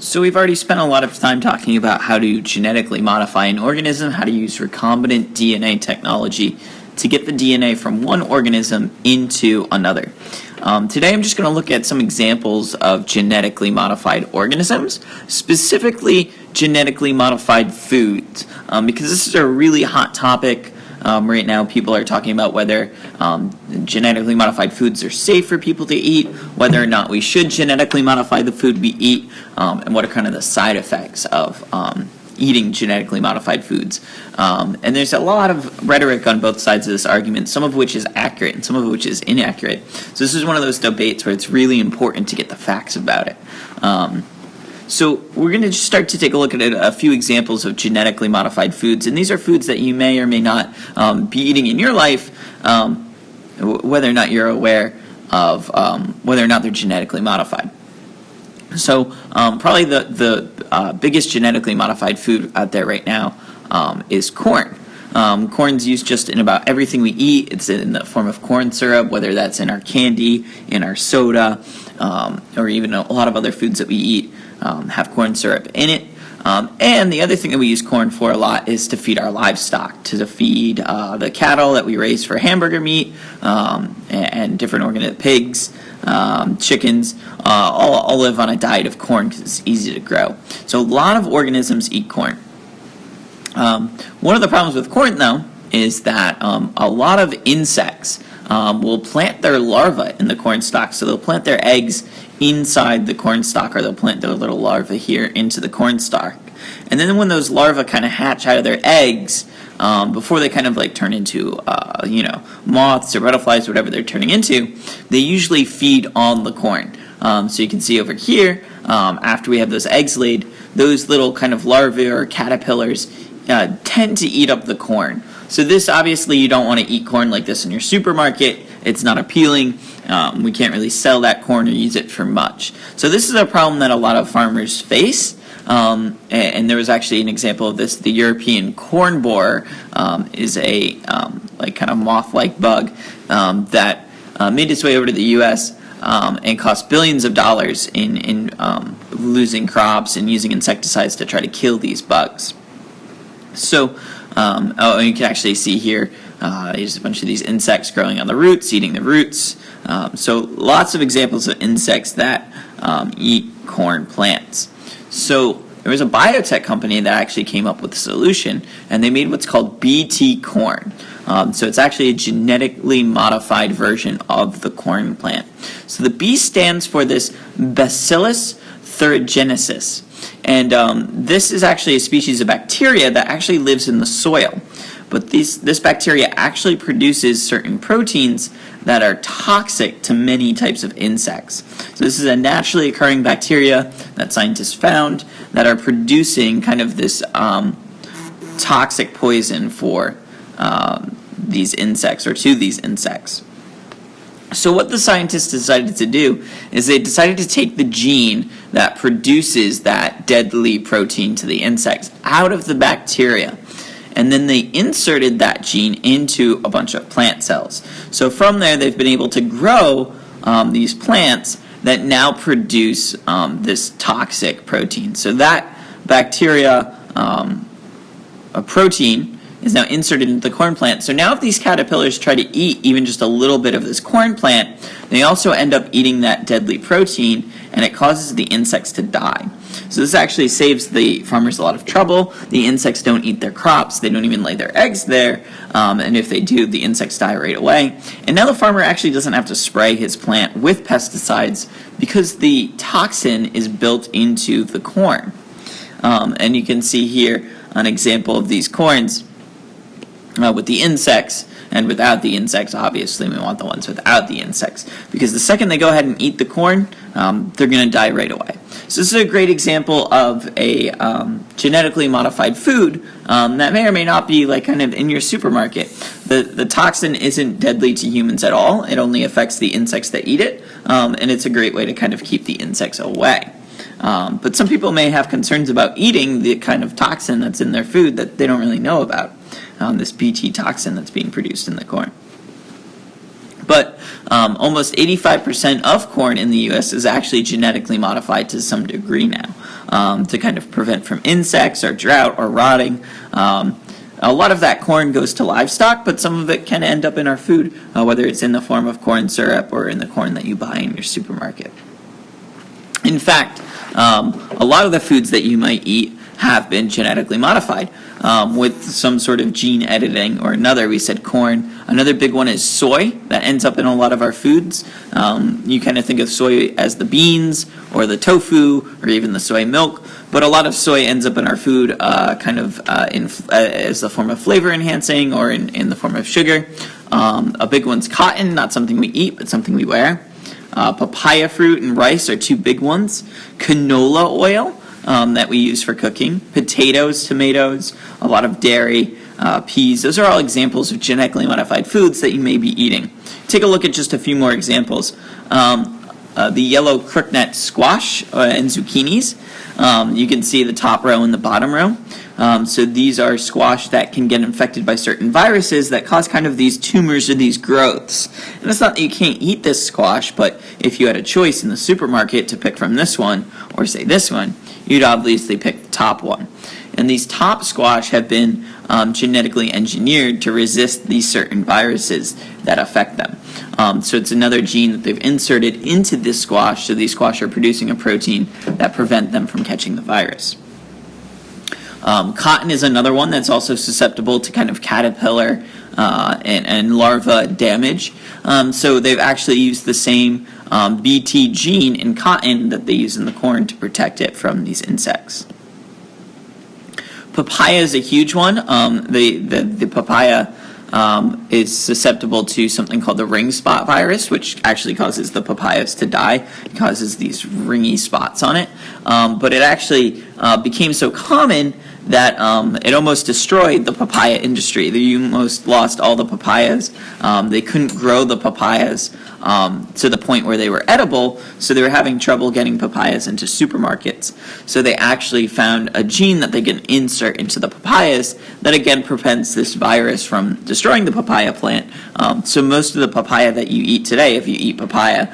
So we've already spent a lot of time talking about how to genetically modify an organism, how to use recombinant DNA technology to get the DNA from one organism into another. Today I'm just going to look at some examples of genetically modified organisms, specifically genetically modified foods, because this is a really hot topic. Right now people are talking about whether genetically modified foods are safe for people to eat, whether or not we should genetically modify the food we eat, and what are kind of the side effects of eating genetically modified foods. And there's a lot of rhetoric on both sides of this argument, some of which is accurate and some of which is inaccurate. So this is one of those debates where it's really important to get the facts about it. So we're going to just start to take a look at a few examples of genetically modified foods, and these are foods that you may or may not be eating in your life, whether or not you're aware of whether or not they're genetically modified. So probably the biggest genetically modified food out there right now is corn. Corn's used just in about everything we eat. It's in the form of corn syrup, whether that's in our candy, in our soda, or even a lot of other foods that we eat have corn syrup in it. And the other thing that we use corn for a lot is to feed our livestock, to feed the cattle that we raise for hamburger meat, and different pigs, chickens, all live on a diet of corn because it's easy to grow. So a lot of organisms eat corn. One of the problems with corn, though, is that a lot of insects will plant their larvae in the corn stalk. So they'll plant their eggs inside the corn stalk, or they'll plant their little larvae here into the corn stalk. And then when those larvae kind of hatch out of their eggs, before they kind of like turn into, moths or butterflies, whatever they're turning into, they usually feed on the corn. So you can see over here, after we have those eggs laid, those little kind of larvae or caterpillars tend to eat up the corn. So this, obviously, you don't want to eat corn like this in your supermarket. It's not appealing. We can't really sell that corn or use it for much. So this is a problem that a lot of farmers face. And there was actually an example of this. The European corn borer is a kind of moth-like bug that made its way over to the U.S. And cost billions of dollars in losing crops and using insecticides to try to kill these bugs. So, you can actually see here, there's a bunch of these insects growing on the roots, eating the roots. So lots of examples of insects that eat corn plants. So there was a biotech company that actually came up with a solution, and they made what's called Bt corn. So it's actually a genetically modified version of the corn plant. So the B stands for this Bacillus thuringiensis. And this is actually a species of bacteria that actually lives in the soil. But this bacteria actually produces certain proteins that are toxic to many types of insects. So this is a naturally occurring bacteria that scientists found that are producing kind of this toxic poison for these insects, or to these insects. So what the scientists decided to do is they decided to take the gene that produces that deadly protein to the insects out of the bacteria, and then they inserted that gene into a bunch of plant cells. So from there, they've been able to grow these plants that now produce this toxic protein. So that bacteria, a protein, is now inserted into the corn plant. So now if these caterpillars try to eat even just a little bit of this corn plant, they also end up eating that deadly protein, and it causes the insects to die. So this actually saves the farmers a lot of trouble. The insects don't eat their crops. They don't even lay their eggs there. And if they do, the insects die right away. And now the farmer actually doesn't have to spray his plant with pesticides because the toxin is built into the corn. And you can see here an example of these corns with the insects and without the insects. Obviously we want the ones without the insects, because the second they go ahead and eat the corn, they're going to die right away. So this is a great example of a genetically modified food that may or may not be like kind of in your supermarket. The toxin isn't deadly to humans at all. It only affects the insects that eat it, and it's a great way to kind of keep the insects away. But some people may have concerns about eating the kind of toxin that's in their food that they don't really know about, this Bt toxin that's being produced in the corn. But almost 85% of corn in the U.S. is actually genetically modified to some degree now, to kind of prevent from insects or drought or rotting. A lot of that corn goes to livestock, but some of it can end up in our food, whether it's in the form of corn syrup or in the corn that you buy in your supermarket. In fact, a lot of the foods that you might eat have been genetically modified with some sort of gene editing or another. We said corn. Another big one is soy that ends up in a lot of our foods. You kind of think of soy as the beans or the tofu or even the soy milk, but a lot of soy ends up in our food as a form of flavor enhancing or in the form of sugar. A big one's cotton, not something we eat, but something we wear. Papaya fruit and rice are two big ones. Canola oil that we use for cooking. Potatoes, tomatoes, a lot of dairy, peas. Those are all examples of genetically modified foods that you may be eating. Take a look at just a few more examples. The yellow crookneck squash and zucchinis. You can see the top row and the bottom row. So these are squash that can get infected by certain viruses that cause kind of these tumors or these growths. And it's not that you can't eat this squash, but if you had a choice in the supermarket to pick from this one or say this one, you'd obviously pick the top one. And these top squash have been genetically engineered to resist these certain viruses that affect them. So it's another gene that they've inserted into this squash, so these squash are producing a protein that prevent them from catching the virus. Cotton is another one that's also susceptible to kind of caterpillar and larva damage. So they've actually used the same Bt gene in cotton that they use in the corn to protect it from these insects. Papaya is a huge one. The papaya is susceptible to something called the ring spot virus, which actually causes the papayas to die. It causes these ringy spots on it. But it actually became so common that it almost destroyed the papaya industry. They almost lost all the papayas. They couldn't grow the papayas to the point where they were edible, so they were having trouble getting papayas into supermarkets. So they actually found a gene that they can insert into the papayas that again prevents this virus from destroying the papaya plant. So most of the papaya that you eat today, if you eat papaya,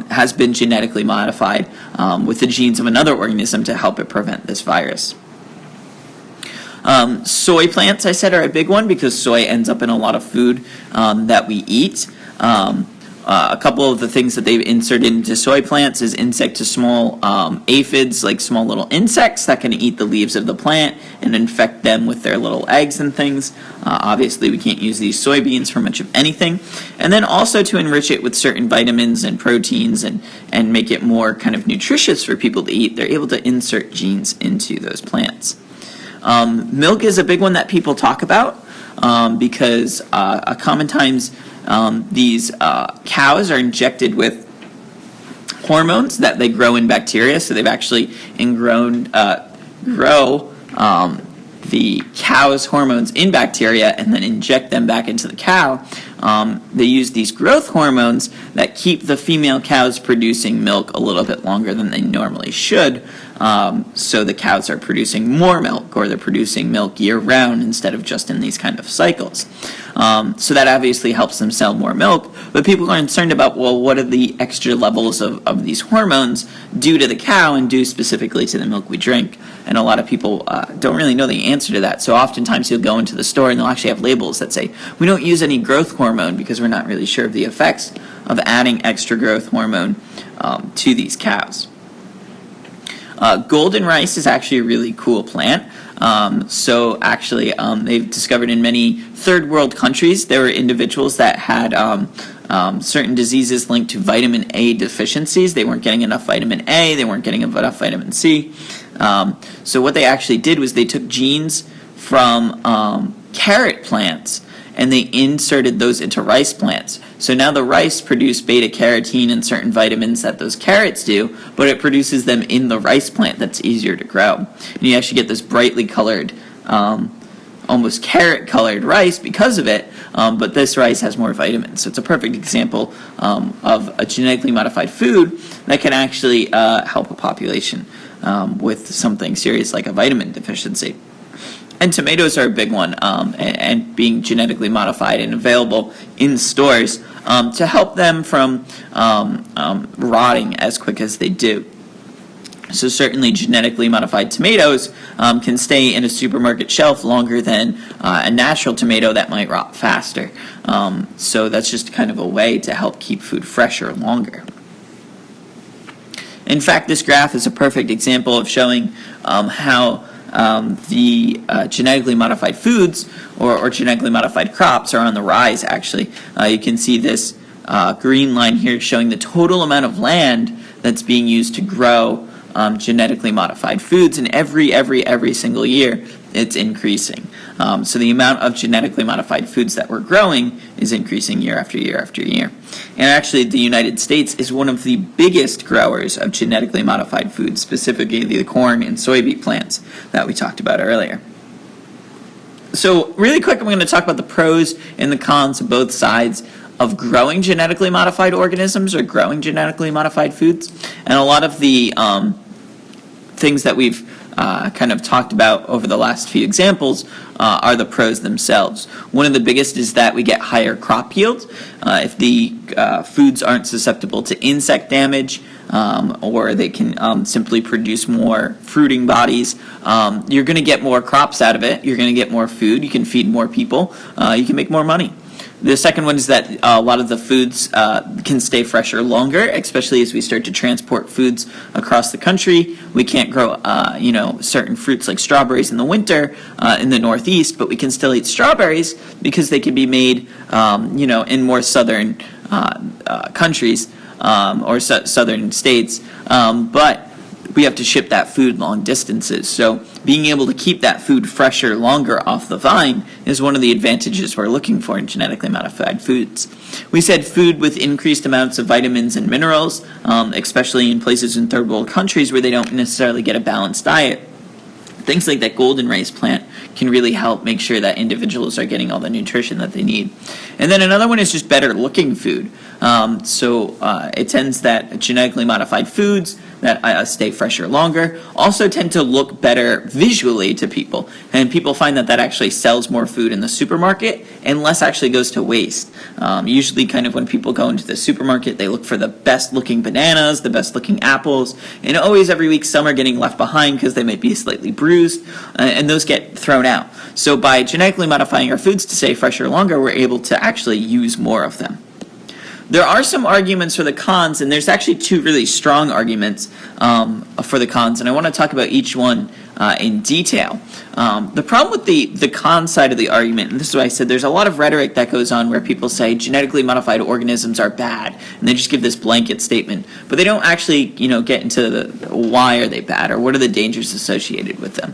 has been genetically modified with the genes of another organism to help it prevent this virus. Soy plants, I said, are a big one because soy ends up in a lot of food that we eat. A couple of the things that they've inserted into soy plants is insect to small aphids, like small little insects that can eat the leaves of the plant and infect them with their little eggs and things. Obviously, we can't use these soybeans for much of anything. And then also to enrich it with certain vitamins and proteins and make it more kind of nutritious for people to eat, they're able to insert genes into those plants. Milk is a big one that people talk about because common times these cows are injected with hormones that they grow in bacteria. So they've actually grow the cow's hormones in bacteria and then inject them back into the cow. They use these growth hormones that keep the female cows producing milk a little bit longer than they normally should. So the cows are producing more milk, or they're producing milk year-round instead of just in these kind of cycles. So that obviously helps them sell more milk, but people are concerned about, well, what do the extra levels of these hormones do to the cow and do specifically to the milk we drink? And a lot of people don't really know the answer to that. So oftentimes you'll go into the store and they'll actually have labels that say, we don't use any growth hormone because we're not really sure of the effects of adding extra growth hormone to these cows. Golden rice is actually a really cool plant. They've discovered in many third world countries there were individuals that had certain diseases linked to vitamin A deficiencies. They weren't getting enough vitamin A, they weren't getting enough vitamin C. So what they actually did was they took genes from carrot plants and they inserted those into rice plants. So now the rice produce beta-carotene and certain vitamins that those carrots do, but it produces them in the rice plant that's easier to grow. And you actually get this brightly colored, almost carrot-colored rice because of it, but this rice has more vitamins. So it's a perfect example of a genetically modified food that can actually help a population with something serious like a vitamin deficiency. And tomatoes are a big one, and being genetically modified and available in stores to help them from rotting as quick as they do. So certainly genetically modified tomatoes can stay in a supermarket shelf longer than a natural tomato that might rot faster. So that's just kind of a way to help keep food fresher longer. In fact, this graph is a perfect example of showing how the genetically modified foods or genetically modified crops are on the rise, actually. You can see this green line here showing the total amount of land that's being used to grow genetically modified foods, and every single year it's increasing. So the amount of genetically modified foods that we're growing is increasing year after year after year. And actually the United States is one of the biggest growers of genetically modified foods, specifically the corn and soybean plants that we talked about earlier. So really quick, I'm going to talk about the pros and the cons of both sides of growing genetically modified organisms or growing genetically modified foods. And a lot of the things that we've kind of talked about over the last few examples are the pros themselves. One of the biggest is that we get higher crop yield. If the foods aren't susceptible to insect damage, or they can simply produce more fruiting bodies, you're going to get more crops out of it. You're going to get more food. You can feed more people. You can make more money. The second one is that a lot of the foods can stay fresher longer, especially as we start to transport foods across the country. We can't grow, certain fruits like strawberries in the winter in the Northeast, but we can still eat strawberries because they can be made, in more southern countries or southern states. But we have to ship that food long distances. So being able to keep that food fresher longer off the vine is one of the advantages we're looking for in genetically modified foods. We said food with increased amounts of vitamins and minerals, especially in places in third world countries where they don't necessarily get a balanced diet. Things like that golden rice plant can really help make sure that individuals are getting all the nutrition that they need. And then another one is just better looking food. So it tends that genetically modified foods that stay fresher longer also tend to look better visually to people. And people find that actually sells more food in the supermarket and less actually goes to waste. Usually kind of when people go into the supermarket, they look for the best looking bananas, the best looking apples, and always every week some are getting left behind because they might be slightly bruised, and those get thrown out. So by genetically modifying our foods to stay fresher longer, we're able to actually use more of them. There are some arguments for the cons, and there's actually two really strong arguments for the cons, and I want to talk about each one in detail. The problem with the con side of the argument, and this is why I said there's a lot of rhetoric that goes on where people say genetically modified organisms are bad, and they just give this blanket statement, but they don't actually get into the why are they bad or what are the dangers associated with them.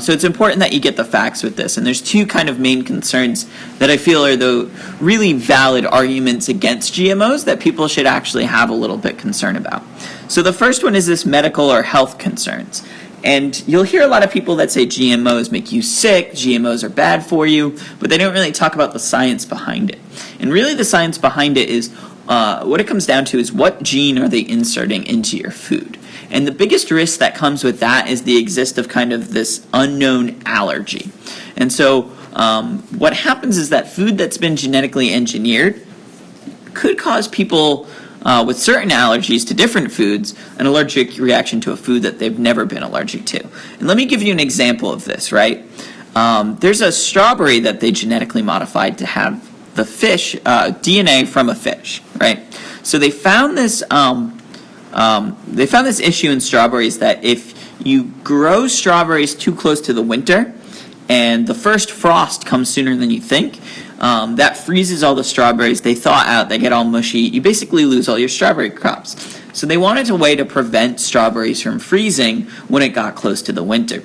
So it's important that you get the facts with this, and there's two kind of main concerns that I feel are the really valid arguments against GMOs that people should actually have a little bit concern about. So the first one is this medical or health concerns. And you'll hear a lot of people that say GMOs make you sick, GMOs are bad for you, but they don't really talk about the science behind it. And really the science behind it is, what it comes down to is what gene are they inserting into your food. And the biggest risk that comes with that is the existence of kind of this unknown allergy. And so what happens is that food that's been genetically engineered could cause people with certain allergies to different foods, an allergic reaction to a food that they've never been allergic to. And let me give you an example of this, right? There's a strawberry that they genetically modified to have the fish, DNA from a fish, right? So they found this issue in strawberries that if you grow strawberries too close to the winter and the first frost comes sooner than you think, that freezes all the strawberries, they thaw out, they get all mushy, you basically lose all your strawberry crops. So they wanted a way to prevent strawberries from freezing when it got close to the winter.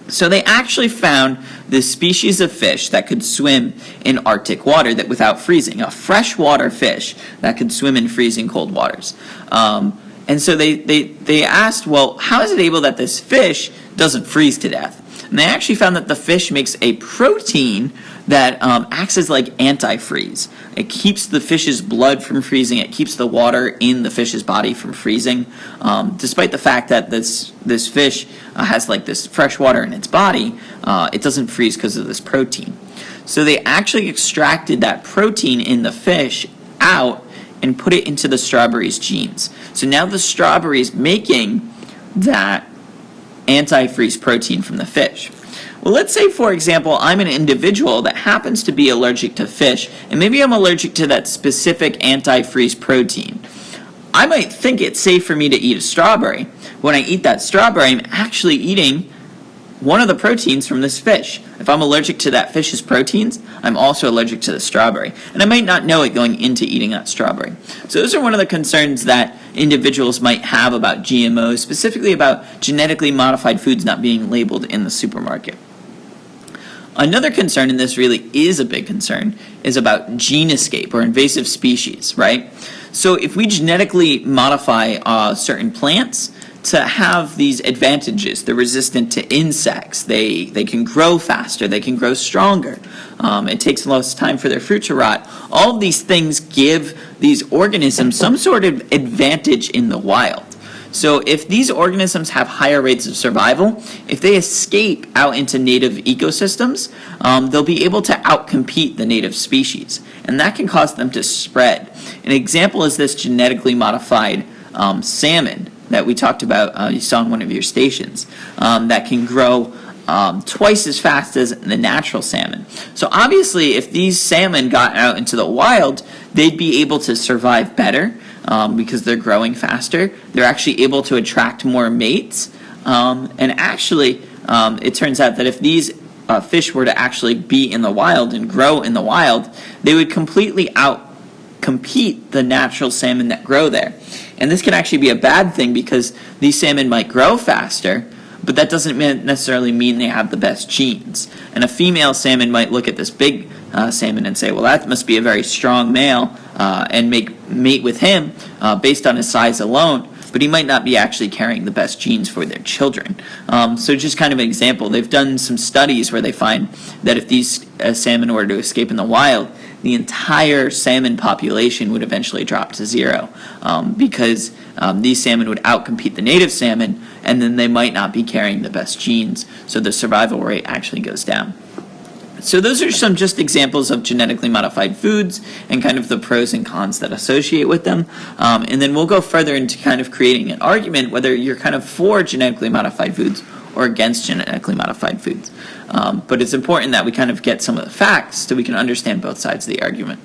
So they actually found this species of fish that could swim in Arctic water that without freezing, a freshwater fish that could swim in freezing cold waters. And so they asked, well, how is it able that this fish doesn't freeze to death? And they actually found that the fish makes a protein that acts as like antifreeze. It keeps the fish's blood from freezing. It keeps the water in the fish's body from freezing. Despite the fact that this fish has like this fresh water in its body, it doesn't freeze because of this protein. So they actually extracted that protein in the fish out and put it into the strawberry's genes. So now the strawberry is making that antifreeze protein from the fish. Well, let's say, for example, I'm an individual that happens to be allergic to fish, and maybe I'm allergic to that specific antifreeze protein. I might think it's safe for me to eat a strawberry. When I eat that strawberry, I'm actually eating one of the proteins from this fish. If I'm allergic to that fish's proteins, I'm also allergic to the strawberry. And I might not know it going into eating that strawberry. So those are one of the concerns that individuals might have about GMOs, specifically about genetically modified foods not being labeled in the supermarket. Another concern, and this really is a big concern, is about gene escape or invasive species, right? So if we genetically modify certain plants to have these advantages, they're resistant to insects, they can grow faster, they can grow stronger, it takes less time for their fruit to rot, all of these things give these organisms some sort of advantage in the wild. So if these organisms have higher rates of survival, if they escape out into native ecosystems, they'll be able to outcompete the native species, and that can cause them to spread. An example is this genetically modified salmon that we talked about, you saw in one of your stations, that can grow twice as fast as the natural salmon. So obviously, if these salmon got out into the wild, they'd be able to survive better because they're growing faster. They're actually able to attract more mates. And actually, it turns out that if these fish were to actually be in the wild and grow in the wild, they would completely outcompete the natural salmon that grow there. And this can actually be a bad thing because these salmon might grow faster, but that doesn't necessarily mean they have the best genes. And a female salmon might look at this big salmon and say, well, that must be a very strong male, and mate with him based on his size alone, but he might not be actually carrying the best genes for their children. So just kind of an example, they've done some studies where they find that if these salmon were to escape in the wild, the entire salmon population would eventually drop to zero because these salmon would outcompete the native salmon, and then they might not be carrying the best genes, so the survival rate actually goes down. So those are some just examples of genetically modified foods and kind of the pros and cons that associate with them. And then we'll go further into kind of creating an argument whether you're kind of for genetically modified foods or against genetically modified foods. But it's important that we kind of get some of the facts so we can understand both sides of the argument.